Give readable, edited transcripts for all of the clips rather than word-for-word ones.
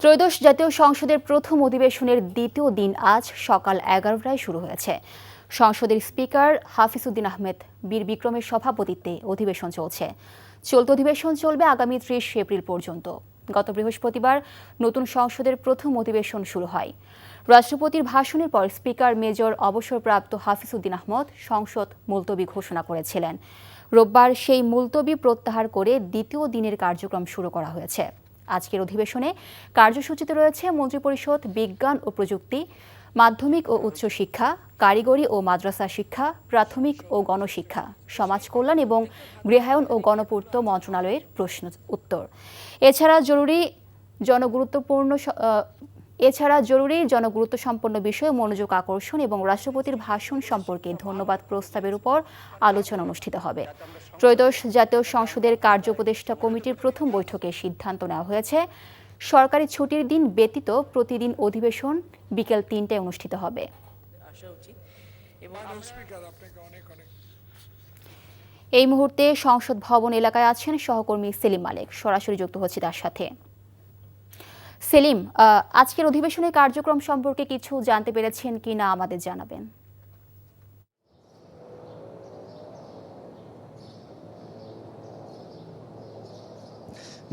ত্রয়োদশ জাতীয় সংসদের প্রথম অধিবেশনের দ্বিতীয় দিন আজ সকাল 11টায় শুরু হয়েছে। সংসদের স্পিকার হাফিজ উদ্দিন আহমেদ বীর বিক্রমের সভাপতিত্বে অধিবেশন চলছে। চলতি অধিবেশন চলবে আগামী 30 এপ্রিল পর্যন্ত। গত বৃহস্পতিবার নতুন সংসদের প্রথম অধিবেশন শুরু হয়। রাষ্ট্রপতির ভাষণের পর স্পিকার মেজর অবসরপ্রাপ্ত হাফিজ উদ্দিন আহমেদ সংসদ মুলতবি ঘোষণা করেছিলেন। রোববার সেই মুলতবি প্রত্যাহার করে দ্বিতীয় দিনের কার্যক্রম শুরু করা হয়েছে। আজকের অধিবেশনে কার্যসূচিতে রয়েছে মন্ত্রিপরিষদ, বিজ্ঞান ও প্রযুক্তি, মাধ্যমিক ও উচ্চ শিক্ষা, কারিগরি ও মাদ্রাসা শিক্ষা, প্রাথমিক ও গণশিক্ষা, সমাজ কল্যাণ এবং গৃহায়ন ও গণপূর্ত মন্ত্রণালয়ের প্রশ্ন উত্তর। এছাড়া জরুরি জনগুরুত্বসম্পন্ন বিষয়ে মনোযোগ আকর্ষণ এবং রাষ্ট্রপতির ভাষণ সম্পর্কে ধন্যবাদ প্রস্তাবের উপর আলোচনা অনুষ্ঠিত হবে। ত্রয়োদশ জাতীয় সংসদের কার্য উপদেষ্টা কমিটির প্রথম বৈঠকে সিদ্ধান্ত নেওয়া হয়েছে, সরকারি ছুটির দিন ব্যতীত প্রতিদিন অধিবেশন বিকেল 3টায় অনুষ্ঠিত হবে। এই মুহূর্তে সংসদ ভবন এলাকায় আছেন সহকর্মী সেলিম মালিক, সরাসরি যুক্ত হচ্ছে তার সাথে। সেলিম, আজকের অধিবেশনের কার্যক্রম সম্পর্কে কিছু জানতে পেরেছেন কিনা আমাদের জানাবেন।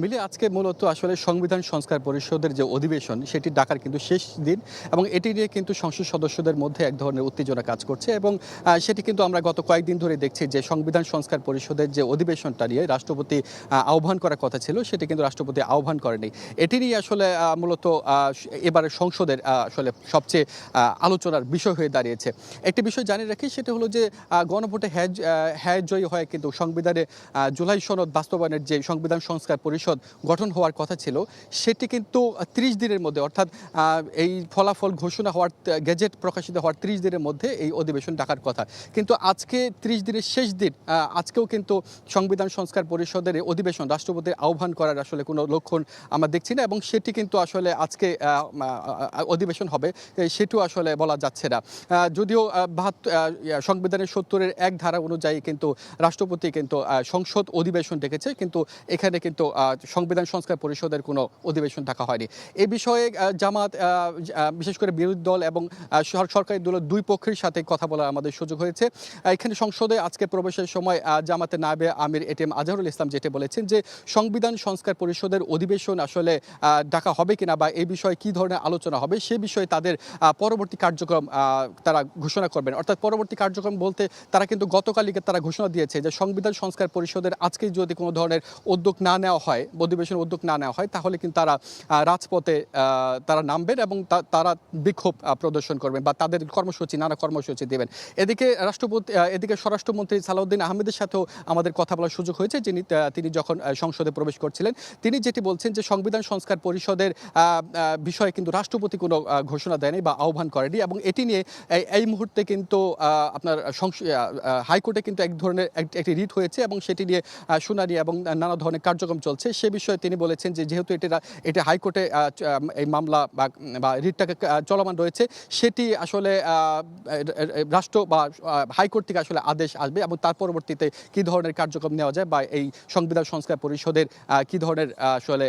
মিলে আজকে মূলত আসলে সংবিধান সংস্কার পরিষদের যে অধিবেশন সেটি ডাকার কিন্তু শেষ দিন এবং এটি নিয়ে কিন্তু সংসদ সদস্যদের মধ্যে এক ধরনের উত্তেজনা কাজ করছে এবং সেটি কিন্তু আমরা গত কয়েকদিন ধরে দেখছি যে সংবিধান সংস্কার পরিষদের যে অধিবেশনটা নিয়ে রাষ্ট্রপতি আহ্বান করার কথা ছিল সেটি কিন্তু রাষ্ট্রপতি আহ্বান করেনি। এটি নিয়ে আসলে মূলত এবারে সংসদের আসলে সবচেয়ে আলোচনার বিষয় হয়ে দাঁড়িয়েছে। একটি বিষয় জানিয়ে রাখি, সেটি হলো যে গণভোটে হ্যাঁ জয়ী হয় কিন্তু সংবিধানে জুলাই সনদ বাস্তবায়নের যে সংবিধান সংস্কার পরিষদ গঠন হওয়ার কথা ছিল সেটি কিন্তু 30 দিনের মধ্যে, অর্থাৎ এই ফলাফল ঘোষণা হওয়ার, গেজেট প্রকাশিত হওয়ার 30 দিনের মধ্যে এই অধিবেশন ডাকার কথা। কিন্তু আজকে 30 দিনের শেষ দিন, আজকেও কিন্তু সংবিধান সংস্কার পরিষদের অধিবেশন রাষ্ট্রপতির আহ্বান করার আসলে কোনো লক্ষণ আমরা দেখছি না এবং সেটি কিন্তু আসলে আজকে অধিবেশন হবে সেটিও আসলে বলা যাচ্ছে না। যদিও সংবিধানের 70-এর 1 ধারা অনুযায়ী কিন্তু রাষ্ট্রপতি কিন্তু সংসদ অধিবেশন ডেকেছে, কিন্তু এখানে কিন্তু সংবিধান সংস্কার পরিষদের কোনো অধিবেশন ডাকা হয়নি। এই বিষয়ে জামাত, বিশেষ করে বিরোধী দল এবং সরকারি দলের দুই পক্ষের সাথে কথা বলার আমাদের সুযোগ হয়েছে। এখানে সংসদে আজকে প্রবেশের সময় জামাতের নায়েবে আমির এটিএম আজহারুল ইসলাম যেটি বলেছেন যে সংবিধান সংস্কার পরিষদের অধিবেশন আসলে ডাকা হবে কিনা বা এই বিষয়ে কী ধরনের আলোচনা হবে সে বিষয়ে তাদের পরবর্তী কার্যক্রম তারা ঘোষণা করবেন। অর্থাৎ পরবর্তী কার্যক্রম বলতে তারা কিন্তু গতকালকে তারা ঘোষণা দিয়েছে যে সংবিধান সংস্কার পরিষদের আজকে যদি কোনো ধরনের উদ্যোগ না নেওয়া হয়, অধিবেশনের উদ্যোগ না নেওয়া হয়, তাহলে কিন্তু তারা রাজপথে তারা নামবেন এবং তারা বিক্ষোভ প্রদর্শন করবেন বা তাদের নানা কর্মসূচি দেবেন। এদিকে স্বরাষ্ট্রমন্ত্রী সালাউদ্দিন আহমেদের সাথেও আমাদের কথা বলার সুযোগ হয়েছে, তিনি যখন সংসদে প্রবেশ করছিলেন তিনি যেটি বলছেন যে সংবিধান সংস্কার পরিষদের বিষয়ে কিন্তু রাষ্ট্রপতি কোনো ঘোষণা দেয়নি বা আহ্বান করেনি এবং এটি নিয়ে এই মুহূর্তে কিন্তু আপনার হাইকোর্টে কিন্তু এক ধরনের একটি রিট হয়েছে এবং সেটি নিয়ে শুনানি এবং নানা ধরনের কার্যক্রম চলছে। সে বিষয়ে তিনি বলেছেন যে যেহেতু এটা হাইকোর্টে এই মামলা বা রিটটাকে চলমান রয়েছে, সেটি আসলে রাষ্ট্র বা হাইকোর্ট থেকে আসলে আদেশ আসবে এবং তার পরবর্তীতে কী ধরনের কার্যক্রম নেওয়া যায় বা এই সংবিধান সংস্কার পরিষদের কী ধরনের আসলে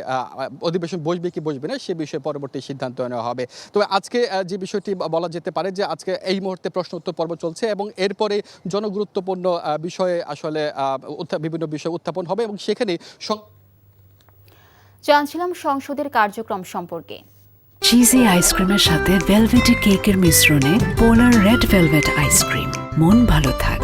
অধিবেশন বসবে কি বসবে না সে বিষয়ে পরবর্তী সিদ্ধান্ত নেওয়া হবে। তবে আজকে যে বিষয়টি বলা যেতে পারে যে আজকে এই মুহূর্তে প্রশ্ন উত্তর পর্ব চলছে এবং এরপরে জনগুরুত্বপূর্ণ বিষয়ে আসলে বিভিন্ন বিষয় উত্থাপন হবে এবং সেখানে জানছিলাম সংসদের কার্যক্রম সম্পর্কে। চিজি আইসক্রিমের সাথে ভেলভেটি কেকের মিশ্রণে পোলার রেড ভেলভেট আইসক্রিম, মন ভালো থাক।